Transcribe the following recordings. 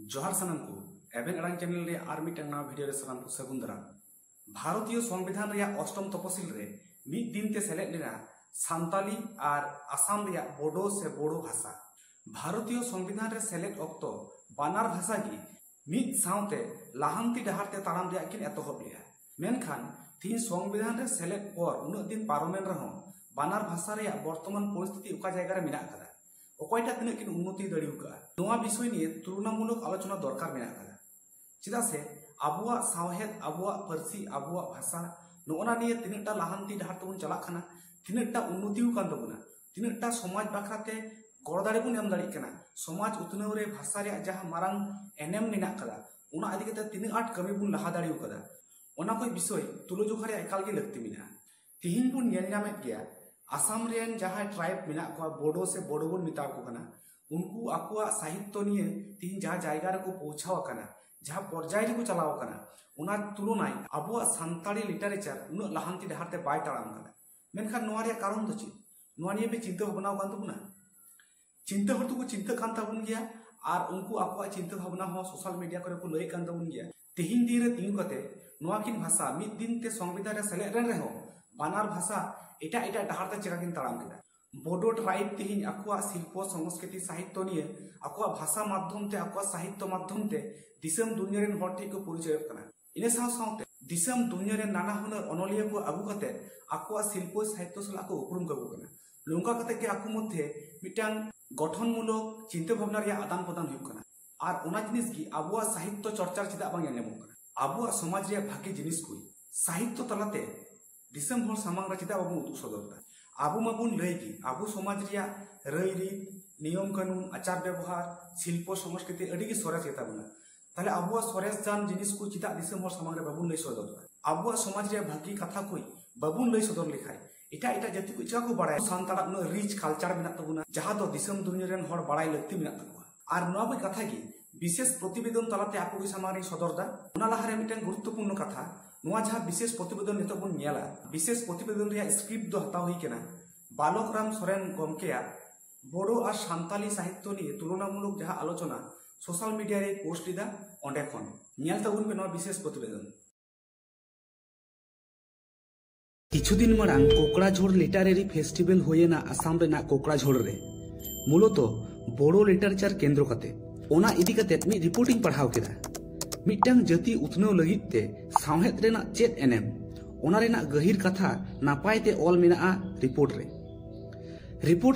जोहार सानाम को even अड़ांग channel रे आर मिटन ना वीडियो रे सानाम को सगुन दाराम। भारतीय संविधान रे अष्टम तपसिल रे मिद दिन ते सेलेद लेना सान्ताली और आसाम रे बोडो से बोडो भाषा। भारतीय संविधान रे सेलेद अक्तो बानार भाषा की मिद साउते लाहांती डहार ते ताराम रे किन एतोहब लिया। मेनखान तीन संविधान रे सेलेद पर उन दिन पारोमेन रहो बानार भाषा रे वर्तमान परिस्थिति उका जायगा रे मिना कदा ओकयटा तिना किन उन्नति दड़िउका नोआ विषय निये तुलनामूलक आलोचना दरकार मेना कदा। चिदा से आबुआ सावहेद आबुआ पारसी आबुआ भाषा नोना निये तिनाटा लाहांती डहार तबुन चलाक खाना तिनाटा उन्नतिउ कान तबुना तिनाटा समाज बाखराते गड़ दाड़े बुन एम दाड़िग काना समाज उतनव रे भाषा रे जहां मारांग एनेम मेना कदा उना इदि कते तिना आट कमी बुन लहा दाड़िउ कदा ओना कोई विषय तुलजोखा रे एकाल गे लगती मेना। तिहिन बुन नेल नामेद गया आसाम रेन जहां ट्राइब मेना को बोडो से बोडो बुन मिता को कना उनको आकुआ साहित्य निये तिहिन जहां जायगा रे को पहुंचाव कना जहां पर्याय रे को चलाव कना उना तुलनाय आबुआ सान्ताली लिटरेचर उन लाहांती डहारते बाय ताड़ाम कना। मेनखान नोआ रे कारण दो चेद नोआ निये बे चिंता भावना कान तबुना चिंता हर को चिंता कान तबुन गया और उनको आकुआ चिंता भावना हो सोशल मीडिया करे को लय कान तबुन गया। तिहिन दिन रे तीन कते नोआ किन भाषा मिद दिन ते संविधान रे सेलेद रेन रहो बानार भाषा एटा एटा डहारते चिराकिन ताड़ाम केदा। बोडो ट्राइब तिहिन आकुआ शिल्प संस्कृति साहित्य निये आकुआ भाषा माध्यम ते आकुआ साहित्य माध्यम ते दिसम दुनिया रेन हर ठेक को परिचय कना। इने साव सावते दिसम दुनिया रे नाना हुनर अनलिया को आगु कते आकुआ शिल्प साहित्य सला को उपरुम कबो कना। नोंका कते के आकु मध्ये मिटान गठनमूलक चिंता भावना रे आदान प्रदान हुई कना और ओना जिनिस की आबुआ साहित्य चर्चा चिदा बांग एनेमो कना। आबुआ समाज रे भागी जिनिस को साहित्य तलाते दिसम हर सामांग रे चिदा बाबू उदुग सदरदा आबू माबुन लय की आबू समाज रिया रई रीत नियम कानून आचार व्यवहार शिल्प संस्कृति अड़ी की सोरेस गेता बना ताले आबुआ सोरेस जान जिनिस को चिदा दिसम हर सामांग रे बाबुन लय सदरदा आबुआ समाज रिया भागी कथा कोई बाबुन लय सदर लेखाय एटा एटा जाति को चिका को बाड़ाय सान्ताड़ा उन रिच कल्चर मेना तबुना जहां दो दिसम दुनिया रेन हर बाड़ाय लगती मेना तबुआ और नोआ कोई कथा की विशेष प्रतिवेदन तलाते आपको की सामारी सदरदा उना लाहारे मिटन गुरुत्वपूर्ण कथा नोआ जहां विशेष प्रतिवेदन नितो बुन नेला विशेष प्रतिवेदन रिया स्क्रिप्ट दो हताव हुई केना बालक राम सोरेन गमकेया बोडो और सान्ताली साहित्य निये तुलनामूलक जहां आलोचना सोशल मीडिया रे पोस्ट दिदा ओंडे खन नेल तबुन पे नोआ विशेष प्रतिवेदन। किछुदिन मारांग कोकड़ाझोड़ लिटारेरी फेस्टिवल होयेना आसाम रेना कोकड़ाझोड़ रे मूलत बोडो लिटरेचर केंद्र कते ओना इदी कते मी रिपोर्टिंग पढ़ाव केदा मिटांग जाति उतनव लगित ते सावहेद रेना चेत एनेम ओना रेना गहिर कथा नापाय ते ऑल मेना रिपोर्ट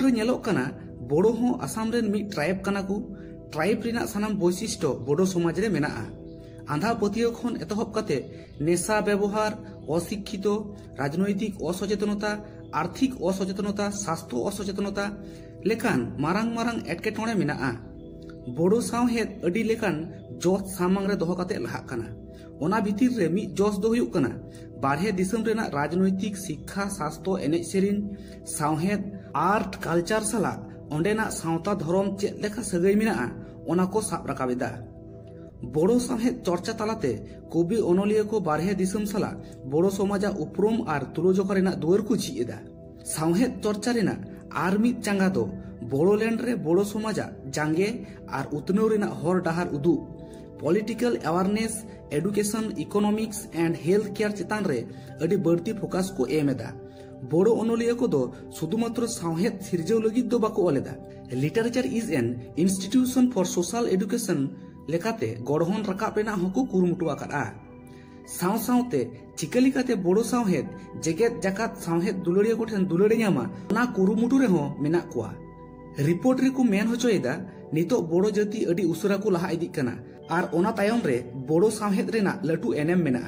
रे नेलोक कना बोडो हो आसाम रेन मी ट्राइब कना को ट्राइब रेना सानाम वैशिष्ट बोडो समाज रे मेना आंधा पतियो खन एतहब कते नेशा व्यवहार अशिक्षित राजनैतिक असचेतनता आर्थिक असचेतनता स्वास्थ्य असचेतनता लेकान मारांग मारांग एटकेटोणे मेना बोडो सावहेद अडी लेकान जोस सामांग रे दोहो कते लहाक कना ओना भितिर रे मी जोस दो हुयुक कना बारहे दिसम रेना राजनैतिक शिक्षा स्वास्थ्य एने सेरिन सावहेद आर्ट कल्चर सला ओंडेना सावता धर्म चेद लेखा सगै मेना ओना को साब राकाबेदा। बोडो सावहेद चर्चा तालाते कवि अनलिया को बारहे दिसम सला बोडो समाजा उपरुम और तुलजोखा रेना दुआर को झी एदा। सावहेद चर्चा रेना आर मिद चांगा दो बोडोलैंड रे बोडो समाजा जांगे और उतनव रेना हर डाहार उदु political awareness education economics and health care चितान रे अडी बढ़ती फोकस को एमेदा। बोडो अनलिया को दो शुधुमात्र सावहेद सिरजव लगित दो बाको ओलेदा literature is an institution for social education लेकाते गढ़हन रकाब रेना हको कुरुमुटु आकादा। साव सावते चिकलिकाते बोडो सावहेद जेगेत जाकात सावहेद दुलड़िया को ठेन दुलड़े ᱧᱟᱢᱟ ना कुरुमुटु रे हो मेना कुआ। रिपोर्ट रे को मेन होचोयदा नितो बोडो जाति अडी उसरा को लहा इदिक कना और ओना तायम रे बोडो सावहेद रेना लटू एनेम मेना।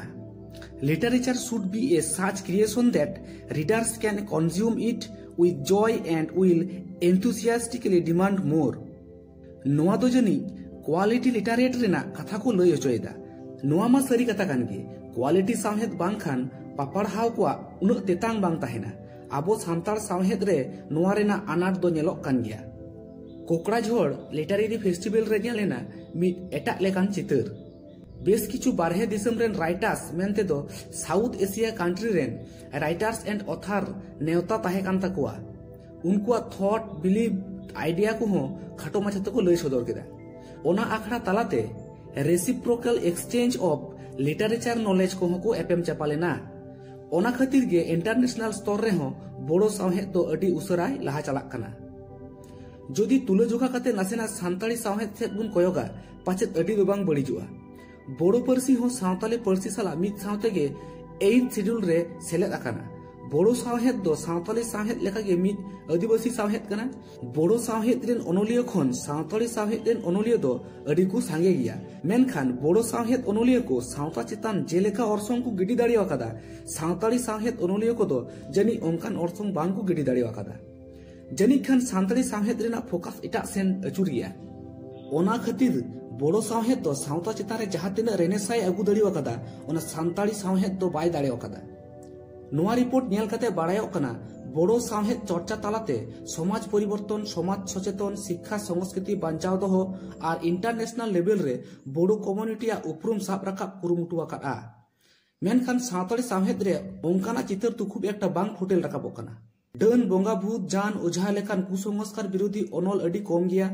Literature should be A such creation that readers can consume it with Joy and will enthusiastically demand more. नोआ दो जनी क्वालिटी लिटरेट रेना कथा को लय होचोयदा नोआ मा सरी कथा कान गे क्वालिटी सावहेद बांग खान पापड़हाव को उन तेतांग बांग ताहेना आबो सान्ताड़ सावहेद रे नोआ रेना अनाट दो नेलोक कान गया। कोकड़ाझोड़ लिटरेरी फेस्टिवल रे नेलेना मिद एटाक लेकान चितर बेस किछु बारहे दिसम रेन राइटर्स मेनते दो साउथ एशिया कंट्री रेन राइटर्स एंड ऑथर नेवता ताहे कान ताकुआ उनकुआ थॉट बिलीव आइडिया को हो खाटो माछा तको लय सदर केदा ओना आखड़ा तालाते reciprocal exchange of literature knowledge को को एपेम चापालेना। ओना खातिर गे इंटरनेशनल स्तर रे हो बोड़ो सावहेद तो अडी उसराय लाहा चलाक कना। जदि तुलाजोखा काते नासेना सान्ताली सावहेद सेद बुन कोयोगा पाचेद अडी दो बांग बड़ीजुआ। बोड़ो पारसी हो सावताली पारसी साला मिद सावते गे 8 शेड्यूल रे सेलेद आकाना। बोड़ो सावहेद दो सावताली सावहेद लेखा गे मिद आदिवासी सावहेद कना। बोड़ो सावहेद रेन ओनोलिया खन सावताली सावहेद रेन ओनोलिया दो अडी को सांगे गिया। मेनखान बोड़ो सावहेद ओनोलिया को सावता चेतान जेलेका ऑर्सों को गिडी दाड़िया कादा सावताली सावहेद ओनोलिया को दो जनी ओंकान ऑर्सों बांग को गिडी दाड़िया कादा। जनी खान सान्ताली सावहेद रेना फोकस इटा सेन अचुर गिया। ओना खातिर बोड़ो सावहेद दो सावता चेतान रे जहां तिना रेनेसाय अगु दाड़िया कादा ओना सान्ताली सावहेद दो बाय दाड़िया कादा। नोआ रिपोर्ट नेल काते बाड़ायोग कना बोड़ो सावहेद चर्चा तालाते समाज परिवर्तन समाज सचेतन शिक्षा संस्कृति बांचाव दोहो और इंटरनेशनल लेवल रे बोड़ो कम्युनिटी उपरूम साब राकाब कुरुमुटु आकादा। मेनखान सावताली सावहेद रे ओंकाना चितर तो खूब एकटा बांग फुटेल राकाबोग कना। डन बोंगा भूत जान ओझा लेखान कुसंस्कार विरोधी अनल अडी कम गया।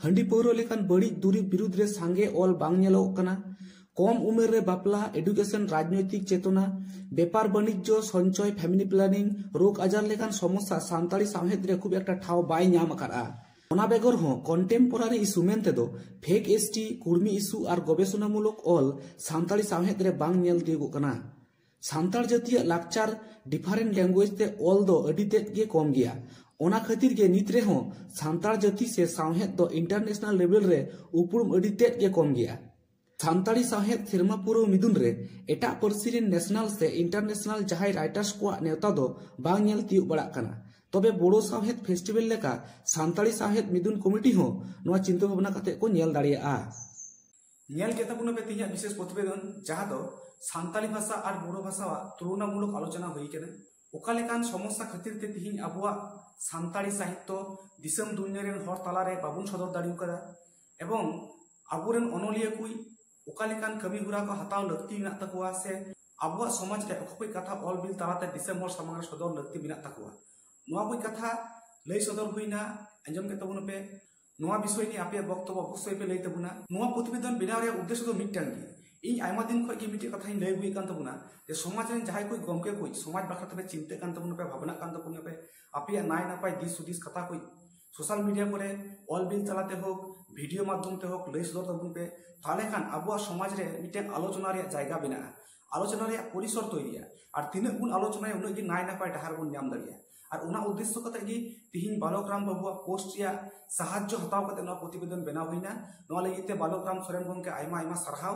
हंडी पौरो लेखान बड़ी दुरीब विरुद्ध रे सांगे ऑल बांग नेलोग कना। कम उमेर रे बापला एडुकेशन राजनैतिक चेतना बेपार वाणिज्य संचय फैमिली प्लानिंग रोग आजार लेखान समस्या सान्ताली सावहेद रे खूब एकटा ठाव बाय नाम आकादा। ओना बेगर हो कंटेम्पोरारी इशू मेनते दो फेक एसटी कुर्मी इशू और गवेषणामूलक ऑल सान्ताली सावहेद रे बांग नेल दिगोग कना। सान्ताल जातीय लाकचार डिफरेंट लैंग्वेज ते ऑल दो अडी तेद गे कम गया। ओना खातिर गे नित रे हो सान्ताल जाति से सावहेद दो इंटरनेशनल लेवल रे उपरूम अडी तेद गे कम गया। सान्ताली सावहेद सेरमा पुरो मिदुन रे एटा पारसी रेन नेशनल से इंटरनेशनल जहाय राइटर्स को नेवता दो बांग नेल तियुग बड़ा कना। तबे बोड़ो सावहेद फेस्टिवल लेका सान्ताली सावहेद मिदुन कमिटी हो नोआ चिंता भावना काते को नेल दाड़ियाआ। नेल केताबुना पे तिहिया विशेष प्रतिवेदन जहां दो सान्ताली भाषा और बोड़ो भाषा तुलनामूलक आलोचना हुई केना। ओका लेकान समस्या खातिर ते तिहिन आबुआ सान्ताली साहित्य दिसम दुनिया रेन हर तालारे बाबुन सदर दाड़िउ कदा एवं आबुरेन अनलिया कुई ओका लेकान कमी हुरा को हताव लक्ति मेना तकुआ से आबुआ समाज रे अखोई कथा ऑल बिल तालाते दिसम हर सामांग सदर लक्ति मेना तकुआ। नोआ कोई कथा लई सदर हुईना अंजम के तबुन पे नोआ विषय नि आपे वक्तव्य अवश्य पे लई तबुना। नोआ प्रतिवेदन बेनाव रे उद्देश्य दो मिटटांग गे इन आयमा दिन खय गे मिटे कथा इन लई हुई कान तबुना जे समाज रेन जहाय कोई गमके कोई समाज बाखरा तबे चिंता कान तबुन पे भावना कान तबुन पे आपे नाय नापाय दिस सुदिस कथा कोई सोशल मीडिया करे ऑल बिल तालाते होक भिडियो माध्यम ते होक लई सदर तबुन पे ताले खान आबुआ समाज रे मिटे आलोचना रे जायगा बिना आलोचना रे परिसर तैरिया और तिना गुण आलोचना उन गे नाय नापाय डहार बन नाम दाड़िया और उना उद्देश्य कते गे तिहिन बालकराम बाबुआ पोस्ट या साहाय्य हताव कते ना प्रतिवेदन बनाव होइना। नोआ लगिते बालकराम सोरेन गमके आयमा आयमा सरहाव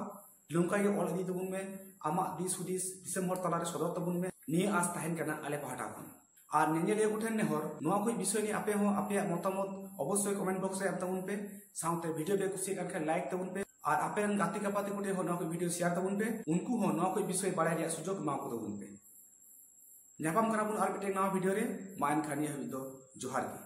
लुंका गे ऑल इदी तबुन में आमा दिस हुदिस दिसंबर तालारे सदर तबुन में निये आस ताहेन कना आले पहाटा खन और नेनेलिया कोठेन नेहर नोआ कोई विषय नि आपे हो आपे मतामत अवश्य कमेंट बॉक्स रे एम तबुन पे साउते वीडियो पे कुसी करके लाइक तबुन पे और आपे रन गाती कपाती कोटे हो नोआ कोई वीडियो शेयर तबुन पे उनको हो नोआ कोई विषय बाड़ाय रिया सुजोग मा को तबुन पे। ᱧᱟᱯᱟᱢ ᱠᱟᱱᱟ ᱵᱚᱱ ᱟᱨ ᱢᱤᱫᱴᱮᱱ ᱱᱟᱣᱟ ᱵᱷᱤᱰᱤᱭᱳ ᱨᱮ ᱢᱟ ᱮᱱᱠᱷᱟᱱ ᱱᱤᱭᱟᱹ ᱦᱟᱹᱵᱤᱡ ᱫᱚ ᱡᱚᱦᱟᱨ ᱜᱮ।